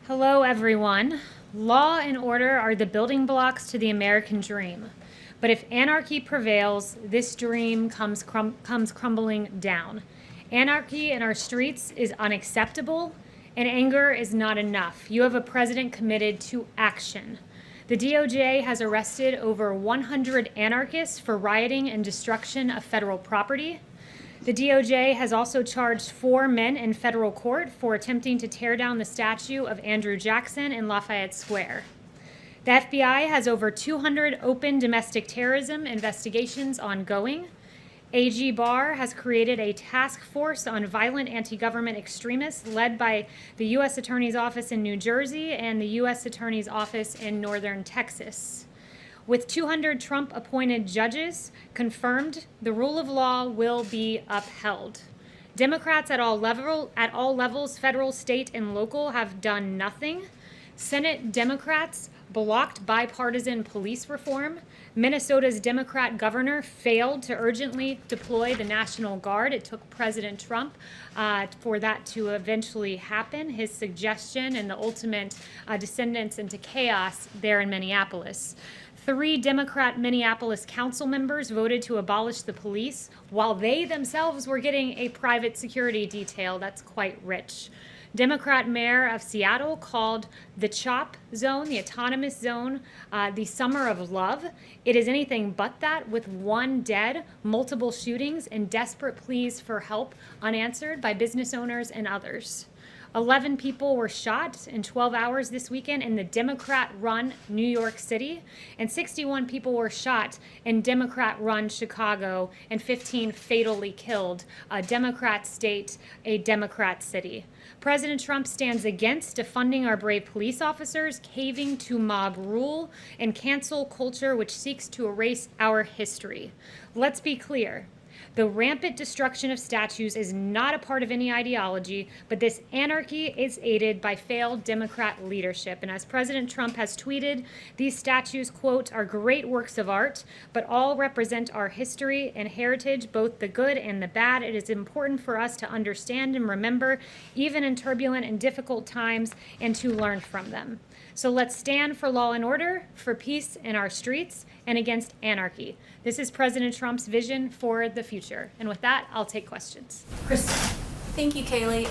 Hello, everyone. Law and order are the building blocks to the American dream. But if anarchy prevails, this dream comes crumbling down. Anarchy in our streets is unacceptable, and anger is not enough. You have a president committed to action. The DOJ has arrested over 100 anarchists for rioting and destruction of federal property. The DOJ has also charged 4 men in federal court for attempting to tear down the statue of Andrew Jackson in Lafayette Square. The FBI has over 200 open domestic terrorism investigations ongoing. AG Barr has created a task force on violent anti-government extremists led by the U.S. Attorney's Office in New Jersey and the U.S. Attorney's Office in northern Texas. With 200 Trump-appointed judges confirmed, the rule of law will be upheld. Democrats at all levels, federal, state, and local, have done nothing. Senate Democrats blocked bipartisan police reform. Minnesota's Democrat governor failed to urgently deploy the National Guard. It took President Trump for that to eventually happen, his suggestion and the ultimate descendants into chaos there in Minneapolis. 3 Democrat Minneapolis council members voted to abolish the police while they themselves were getting a private security detail. That's quite rich. Democrat mayor of Seattle called the CHOP zone, the autonomous zone, the summer of love. It is anything but that, with 1 dead, multiple shootings, and desperate pleas for help unanswered by business owners and others. 11 people were shot in 12 hours this weekend in the Democrat-run New York City, and 61 people were shot in Democrat-run Chicago, and 15 fatally killed. A Democrat state, a Democrat city. President Trump stands against defunding our brave police officers, caving to mob rule, and cancel culture which seeks to erase our history. Let's be clear. The rampant destruction of statues is not a part of any ideology, but this anarchy is aided by failed Democrat leadership. And as President Trump has tweeted, these statues, quote, are great works of art, but all represent our history and heritage, both the good and the bad. It is important for us to understand and remember, even in turbulent and difficult times, and to learn from them. So let's stand for law and order, for peace in our streets, and against anarchy. This is President Trump's vision for the future. And with that, I'll take questions. Kristen. Thank you, Kaylee.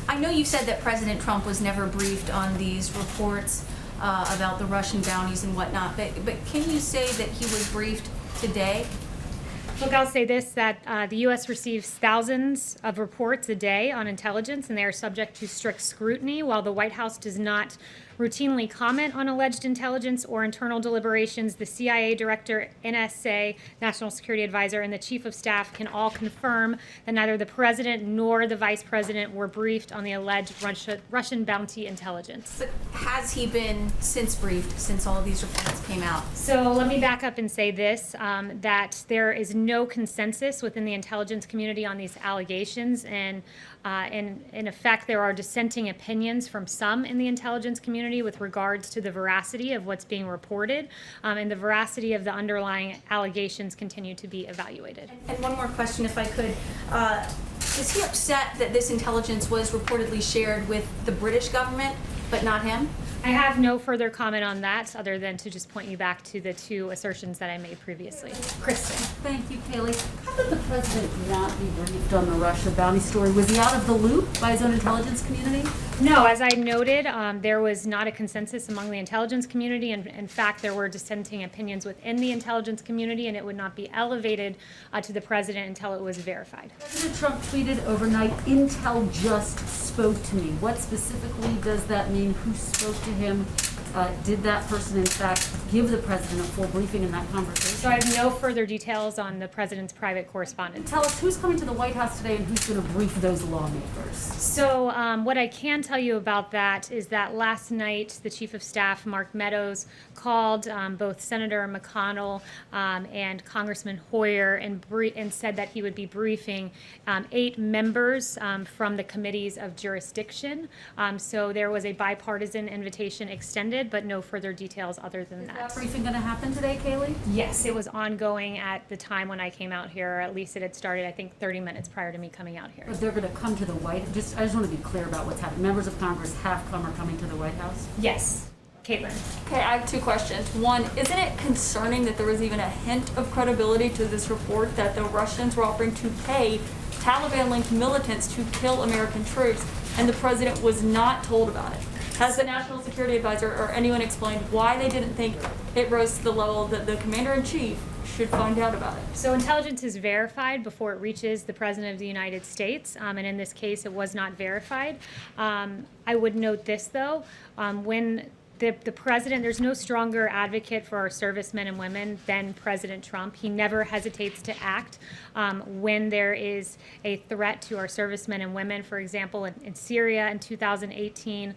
I know you said that President Trump was never briefed on these reports about the Russian bounties and whatnot, but can you say that he was briefed today? Look, I'll say this, that the U.S. receives thousands of reports a day on intelligence, and they are subject to strict scrutiny. While the White House does not routinely comment on alleged intelligence or internal deliberations, the CIA director, NSA, National Security Advisor, and the Chief of Staff can all confirm that neither the president nor the vice president were briefed on the alleged Russian bounty intelligence. But has he been since since all of these reports came out? So let me back up and say this, that there is no consensus within the intelligence community on these allegations, and in effect, there are dissenting opinions from some in the intelligence community with regards to the veracity of what's being reported, and the veracity of the underlying allegations continue to be evaluated. And one more question, if I could. Is he upset that this intelligence was reportedly shared with the British government, but not him? I have no further comment on that, other than to just point you back to the 2 assertions that I made previously. Kristen. Thank you, Kaylee. How did the president not be briefed on the Russia bounty story? Was he out of the loop by his own intelligence community? No, as I noted, there was not a consensus among the intelligence community, and in fact, there were dissenting opinions within the intelligence community, and it would not be elevated to the president until it was verified. President Trump tweeted overnight, "Intel just spoke to me." What specifically does that mean? Who spoke to him? Did that person, in fact, give the president a full briefing in that conversation? So I have no further details on the president's private correspondence. Tell us who's coming to the White House today and who's going to brief those lawmakers. So what I can tell you about that is that last night the Chief of Staff, Mark Meadows, called both Senator McConnell and Congressman Hoyer and said that he would be briefing 8 members from the committees of jurisdiction. So there was a bipartisan invitation extended provided, but no further details other than Is that. that briefing going to happen today, Kaylee? Yes, it was ongoing at the time when I came out here, or at least it had started, I think, 30 minutes prior to me coming out here. But they're going to come to the White, I just want to be clear about what's happening. Members of Congress have come or coming to the White House? Yes. Caitlin. Okay, I have two questions. One, isn't it concerning that there was even a hint of credibility to this report that the Russians were offering to pay Taliban-linked militants to kill American troops, and the president was not told about it? Has the National Security Advisor or anyone explained why they didn't think it rose to the level that the Commander-in-Chief should find out about it? So intelligence is verified before it reaches the President of the United States, and in this case, it was not verified. I would note this, though, when the president, there's no stronger advocate for our servicemen and women than President Trump. He never hesitates to act when there is a threat to our servicemen and women. For example, in Syria in 2018,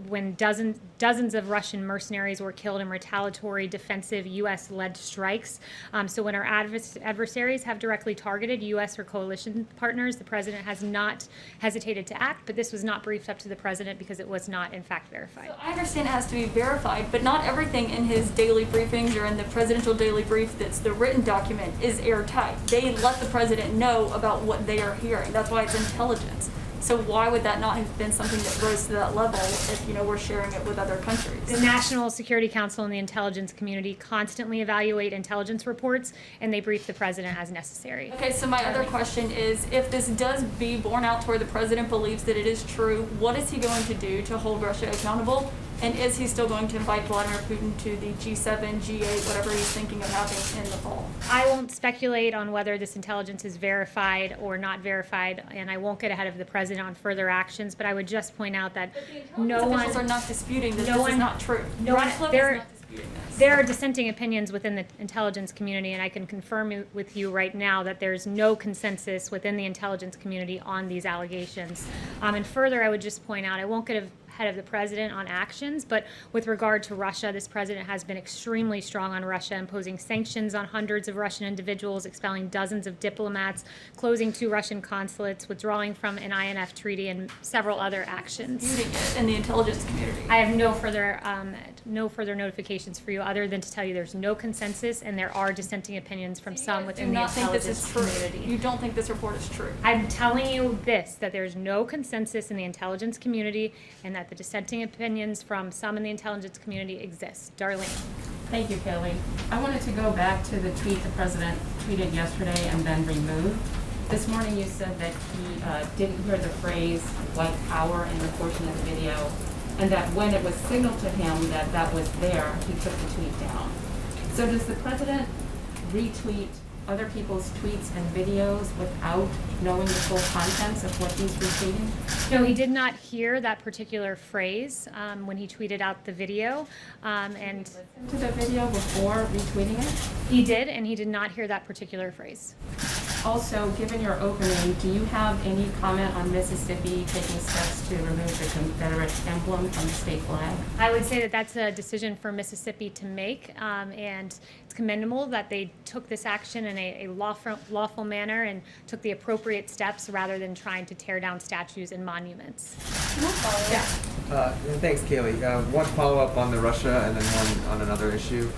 when dozens of Russian mercenaries were killed in retaliatory defensive U.S.-led strikes. So when our adversaries have directly targeted U.S. or coalition partners, the president has not hesitated to act, but this was not briefed up to the president because it was not, in fact, verified. So I understand it has to be verified, but not everything in his daily briefings or in the presidential daily brief that's the written document is airtight. They let the president know about what they are hearing. That's why it's intelligence. So why would that not have been something that rose to that level if, we're sharing it with other countries? The National Security Council and the intelligence community constantly evaluate intelligence reports, and they brief the president as necessary. Okay, so my other question is, if this does be borne out to where the president believes that it is true, what is he going to do to hold Russia accountable? And is he still going to invite Vladimir Putin to the G7, G8, whatever he's thinking of having in the fall? I won't speculate on whether this intelligence is verified or not verified, and I won't get ahead of the president on further actions, but I would just point out that no one... Officials are not disputing that this is not true. No one, Ron Cliff is there, not disputing this. there are dissenting opinions within the intelligence community, and I can confirm with you right now that there's no consensus within the intelligence community on these allegations. And further, I would just point out, I won't get ahead of the president on actions, but with regard to Russia, this president has been extremely strong on Russia, imposing sanctions on hundreds of Russian individuals, expelling dozens of diplomats, closing 2 Russian consulates, withdrawing from an INF treaty, and several other actions. Disputing it in the intelligence community. I have no further notifications for you other than to tell you there's no consensus and there are dissenting opinions from some within the intelligence community. You don't think this report is true? I'm telling you this, that there's no consensus in the intelligence community and that the dissenting opinions from some in the intelligence community exist. Darlene. Thank you, Kelly. I wanted to go back to the tweet the president tweeted yesterday and then removed. This morning you said that he didn't hear the phrase white power in the portion of the video, and that when it was signaled to him that that was there, he took the tweet down. So does the president retweet other people's tweets and videos without knowing the full contents of what he's retweeting? No, he did not hear that particular phrase when he tweeted out the video, and To the video before retweeting it? he did, and he did not hear that particular phrase. Also, given your opening, do you have any comment on Mississippi taking steps to remove the Confederate emblem from the state flag? I would say that that's a decision for Mississippi to make, and it's commendable that they took this action in a lawful manner and took the appropriate steps rather than trying to tear down statues and monuments. Thanks, Kaylee. One follow-up on the Russia and then one on another issue.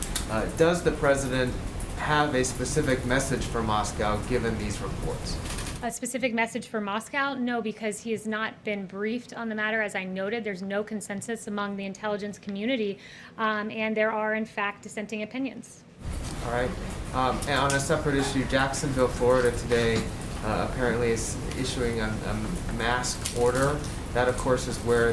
Does the president have a specific message for Moscow given these reports? A specific message for Moscow? No, because he has not been briefed on the matter. As I noted, there's no consensus among the intelligence community, and there are, in fact, dissenting opinions. All right. And on a separate issue, Jacksonville, Florida today apparently is issuing a mask order. That, of course, is where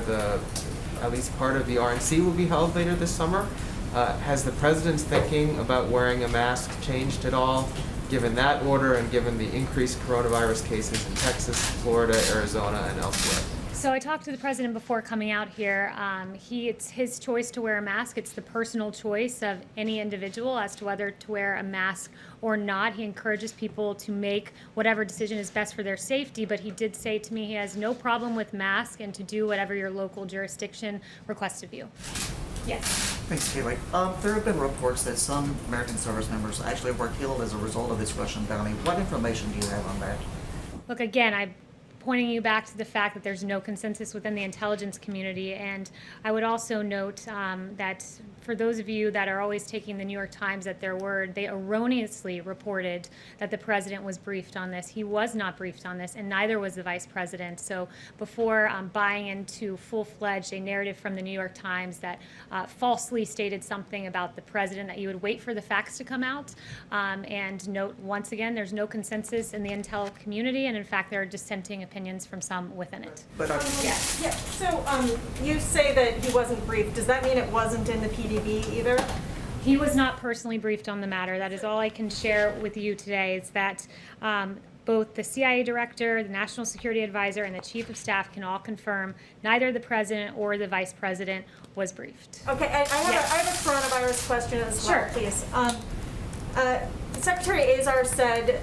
at least part of the RNC will be held later this summer. Has the president's thinking about wearing a mask changed at all, given that order and given the increased coronavirus cases in Texas, Florida, Arizona, and elsewhere? So I talked to the president before coming out here. It's his choice to wear a mask. It's the personal choice of any individual as to whether to wear a mask or not. He encourages people to make whatever decision is best for their safety, but he did say to me he has no problem with masks and to do whatever your local jurisdiction requests of you. Yes. Thanks, Kaylee. There have been reports that some American service members actually were killed as a result of this Russian bounty. What information do you have on that? Look, again, pointing you back to the fact that there's no consensus within the intelligence community. And I would also note that for those of you that are always taking the New York Times at their word, they erroneously reported that the president was briefed on this. He was not briefed on this, and neither was the vice president. So before buying into full-fledged a narrative from the New York Times that falsely stated something about the president, that you would wait for the facts to come out. And note, once again, there's no consensus in the intel community, and in fact, there are dissenting opinions from some within it. But Yeah. So you say that he wasn't briefed. Does that mean it wasn't in the PDB either? He was not personally briefed on the matter. That is all I can share with you today, is that both the CIA director, the national security advisor, and the chief of staff can all confirm neither the president or the vice president was briefed. Okay, I have a coronavirus question as well, Sure. please. Secretary Azar said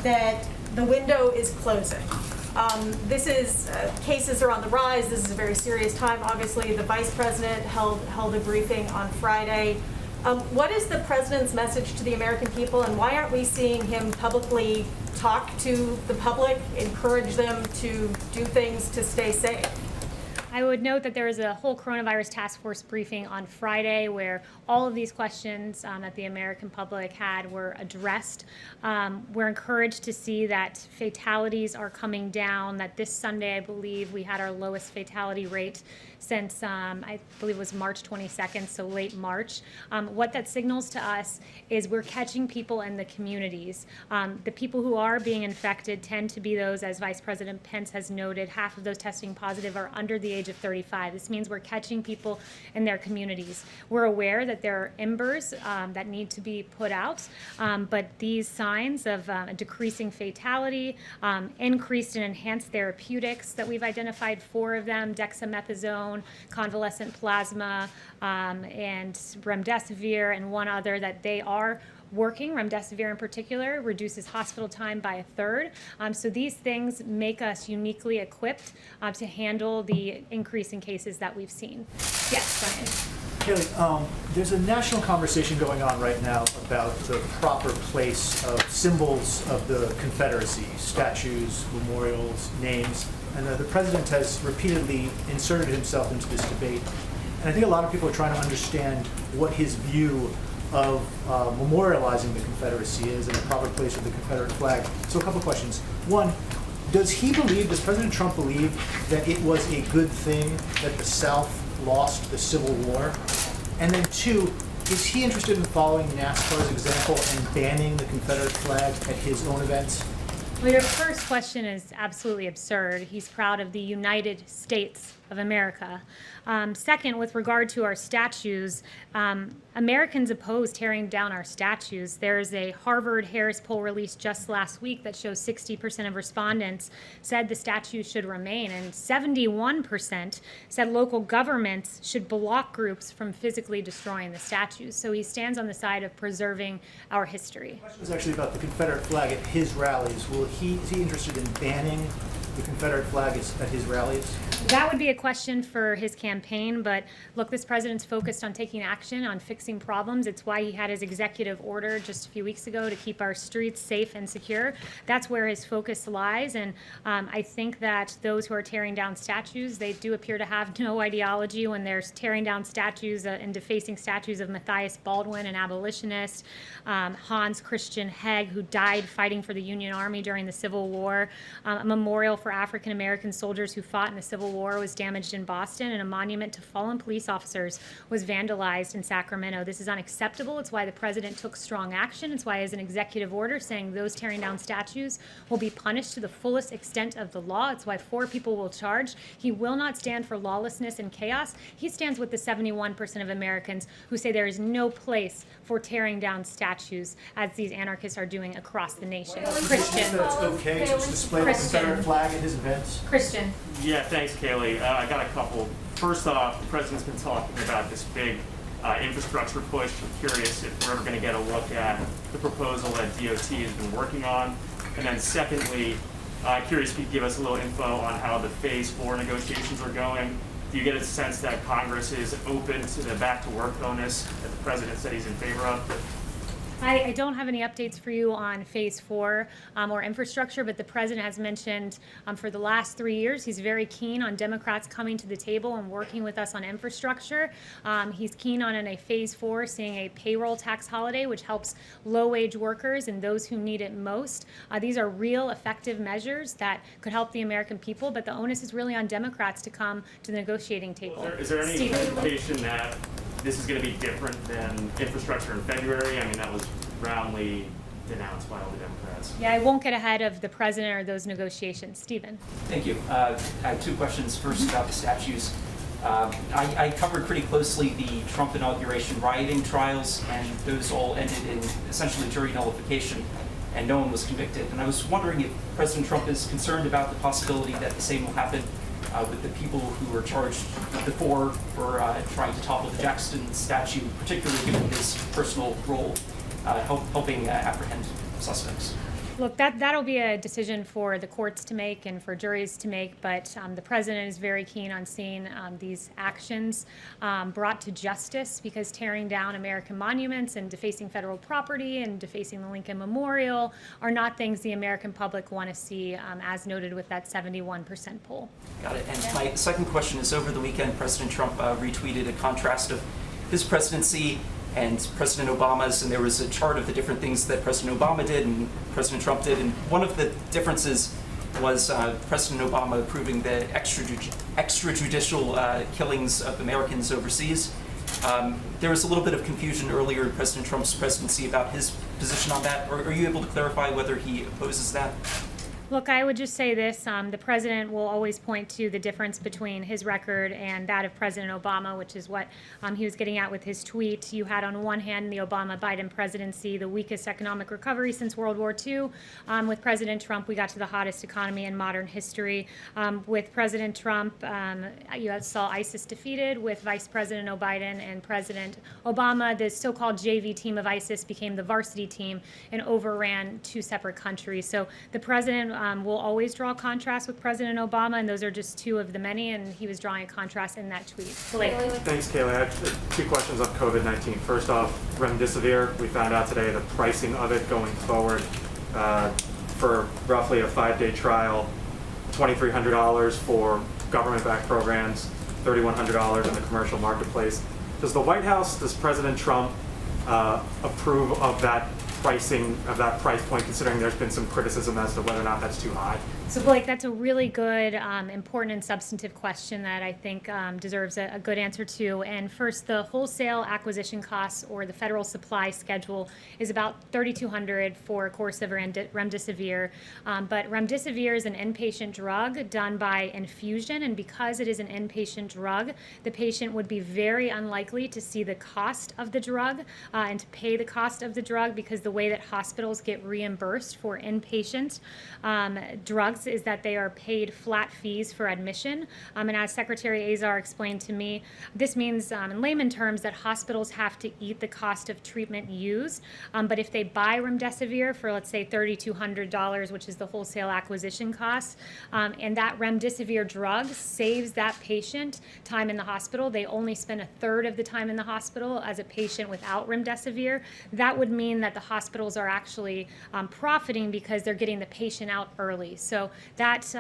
that the window is closing. This is, cases are on the rise. This is a very serious time. Obviously, the vice president held a briefing on Friday. What is the president's message to the American people, and why aren't we seeing him publicly talk to the public, encourage them to do things to stay safe? I would note that there was a whole coronavirus task force briefing on Friday where all of these questions that the American public had were addressed. We're encouraged to see that fatalities are coming down, that this Sunday, I believe, we had our lowest fatality rate since, I believe it was March 22nd, so late March. What that signals to us is we're catching people in the communities. The people who are being infected tend to be those, as Vice President Pence has noted, half of those testing positive are under the age of 35. This means we're catching people in their communities. We're aware that there are embers that need to be put out, but these signs of a decreasing fatality, increased and enhanced therapeutics that we've identified, 4 of them, dexamethasone, convalescent plasma, and remdesivir, and one other, that they are working. Remdesivir in particular reduces hospital time by 1/3. So these things make us uniquely equipped to handle the increase in cases that we've seen. Yes, Brian. Haley, there's a national conversation going on right now about the proper place of symbols of the Confederacy, statues, memorials, names, and the president has repeatedly inserted himself into this debate. And I think a lot of people are trying to understand what his view of memorializing the Confederacy is and the proper place of the Confederate flag. So a couple questions. One, does President Trump believe that it was a good thing that the South lost the Civil War? And then 2, is he interested in following NASCAR's example and banning the Confederate flag at his own events? Well, your first question is absolutely absurd. He's proud of the United States of America. Second, with regard to our statues, Americans oppose tearing down our statues. There's a Harvard-Harris poll released just last week that shows 60% of respondents said the statues should remain, and 71% said local governments should block groups from physically destroying the statues. So he stands on the side of preserving our history. The question was actually about the Confederate flag at his rallies. Is he interested in banning the Confederate flag at his rallies? That would be a question for his campaign, but look, this president's focused on taking action, on fixing problems. It's why he had his executive order just a few weeks ago to keep our streets safe and secure. That's where his focus lies, and I think that those who are tearing down statues, they do appear to have no ideology when they're tearing down statues and defacing statues of Matthias Baldwin, an abolitionist, Hans Christian Heg, who died fighting for the Union Army during the Civil War, a memorial for African American soldiers who fought in the Civil War was damaged in Boston, and a monument to fallen police officers was vandalized in Sacramento. This is unacceptable. It's why the president took strong action. It's why he has an executive order saying those tearing down statues will be punished to the fullest extent of the law. It's why 4 people will charge. He will not stand for lawlessness and chaos. He stands with the 71% of Americans who say there is no place for tearing down statues, as these anarchists are doing across the nation. Christian. That it's okay to display the Confederate flag at his events? Christian. Yeah, thanks, Kaylee. I got a couple. First off, the president's been talking about this big infrastructure push. I'm curious if we're ever going to get a look at the proposal that DOT has been working on. And then secondly, curious if you could give us a little info on how the Phase 4 negotiations are going. Do you get a sense that Congress is open to the back-to-work bonus that the president said he's in favor of? I don't have any updates for you on phase 4 or infrastructure, but the president has mentioned for the last 3 years he's very keen on Democrats coming to the table and working with us on infrastructure. He's keen on in a phase 4 seeing a payroll tax holiday, which helps low-wage workers and those who need it most. These are real effective measures that could help the American people, but the onus is really on Democrats to come to the negotiating table. Is there any indication that this is going to be different than infrastructure in February? I mean, that was roundly denounced by all the Democrats. Yeah, I won't get ahead of the president or those negotiations. Stephen. Thank you. I have 2 questions. First, about the statues. I covered pretty closely the Trump inauguration rioting trials, and those all ended in essentially jury nullification, and no one was convicted. And I was wondering if President Trump is concerned about the possibility that the same will happen with the people who were charged before for trying to topple the Jackson statue, particularly given his personal role helping apprehend suspects. Look, that'll be a decision for the courts to make and for juries to make, but the president is very keen on seeing these actions brought to justice, because tearing down American monuments and defacing federal property and defacing the Lincoln Memorial are not things the American public want to see, as noted with that 71% poll. Got it. And my second question is, over the weekend, President Trump retweeted a contrast of his presidency and President Obama's, and there was a chart of the different things that President Obama did and President Trump did, and one of the differences was President Obama approving the extrajudicial killings of Americans overseas. There was a little bit of confusion earlier in President Trump's presidency about his position on that. Are you able to clarify whether he opposes that? Look, I would just say this. The president will always point to the difference between his record and that of President Obama, which is what he was getting at with his tweet. You had, on one hand, the Obama-Biden presidency, the weakest economic recovery since World War II. With President Trump, we got to the hottest economy in modern history. With President Trump, you saw ISIS defeated. With Vice President Biden and President Obama, the so-called JV team of ISIS became the varsity team and overran 2 separate countries. So the president will always draw contrast with President Obama, and those are just 2 of the many, and he was drawing a contrast in that tweet. Thanks, Kaylee. I have 2 questions on COVID-19. First off, remdesivir, we found out today the pricing of it going forward for roughly a 5-day trial, $2,300 for government-backed programs, $3,100 in the commercial marketplace. Does the White House, does President Trump approve of that pricing, of that price point, considering there's been some criticism as to whether or not that's too high? So Blake, that's a really good, important and substantive question that I think deserves a good answer to. And first, the wholesale acquisition costs, or the federal supply schedule, is about $3,200 for a course of remdesivir. But remdesivir is an inpatient drug done by infusion, and because it is an inpatient drug, the patient would be very unlikely to see the cost of the drug and to pay the cost of the drug, because the way that hospitals get reimbursed for inpatient drugs is that they are paid flat fees for admission. And as Secretary Azar explained to me, this means in layman terms that hospitals have to eat the cost of treatment used. But if they buy remdesivir for, let's say, $3,200, which is the wholesale acquisition cost, and that remdesivir drug saves that patient time in the hospital, they only spend 1/3 of the time in the hospital as a patient without remdesivir. That would mean that the hospitals are actually profiting because they're getting the patient out early. So that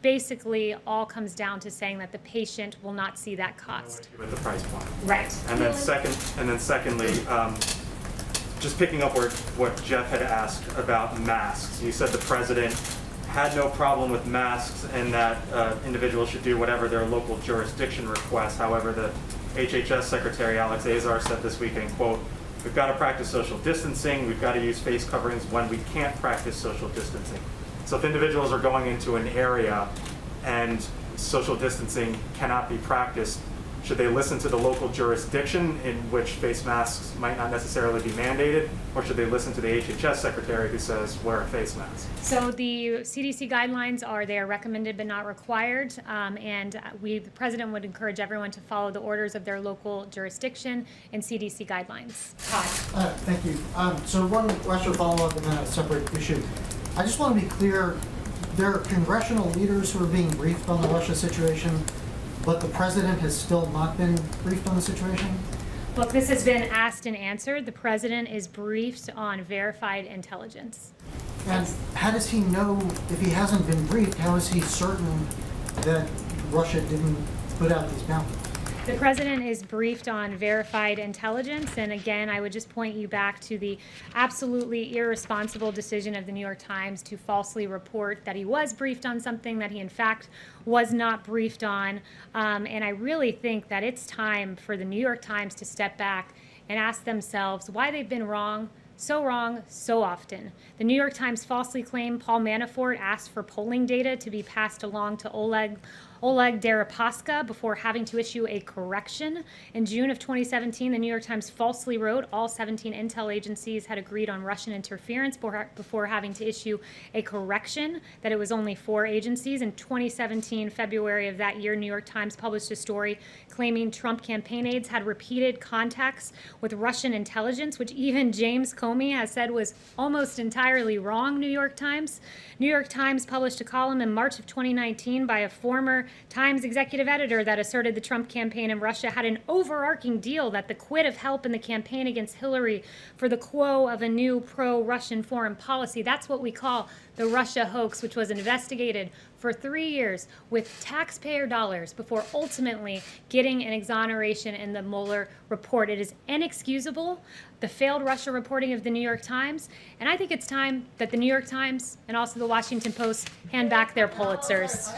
basically all comes down to saying that the patient will not see that cost. With the price point. Right. And then secondly, just picking up what Jeff had asked about masks. You said the president had no problem with masks and that individuals should do whatever their local jurisdiction requests. However, the HHS Secretary Alex Azar said this weekend, quote, "We've got to practice social distancing. We've got to use face coverings when we can't practice social distancing." So if individuals are going into an area and social distancing cannot be practiced, should they listen to the local jurisdiction in which face masks might not necessarily be mandated, or should they listen to the HHS secretary who says wear a face mask? So the CDC guidelines they are recommended but not required, and the president would encourage everyone to follow the orders of their local jurisdiction and CDC guidelines. Todd. Thank you. So one question follow-up and then a separate issue. I just want to be clear, there are congressional leaders who are being briefed on the Russia situation, but the president has still not been briefed on the situation? Look, this has been asked and answered. The president is briefed on verified intelligence. And how does he know, if he hasn't been briefed, how is he certain that Russia didn't put out these bounties? The president is briefed on verified intelligence, and again, I would just point you back to the absolutely irresponsible decision of the New York Times to falsely report that he was briefed on something that he in fact was not briefed on. And I really think that it's time for the New York Times to step back and ask themselves why they've been wrong so often. The New York Times falsely claimed Paul Manafort asked for polling data to be passed along to Oleg Deripaska before having to issue a correction. In June of 2017, the New York Times falsely wrote all 17 intel agencies had agreed on Russian interference before having to issue a correction that it was only 4 agencies. In 2017, February of that year, New York Times published a story claiming Trump campaign aides had repeated contacts with Russian intelligence, which even James Comey has said was almost entirely wrong, New York Times. New York Times published a column in March of 2019 by a former Times executive editor that asserted the Trump campaign in Russia had an overarching deal that the quid of help in the campaign against Hillary for the quo of a new pro-Russian foreign policy. That's what we call the Russia hoax, which was investigated for 3 years with taxpayer dollars before ultimately getting an exoneration in the Mueller report. It is inexcusable, the failed Russia reporting of the New York Times, and I think it's time that the New York Times and also the Washington Post hand back their Pulitzers.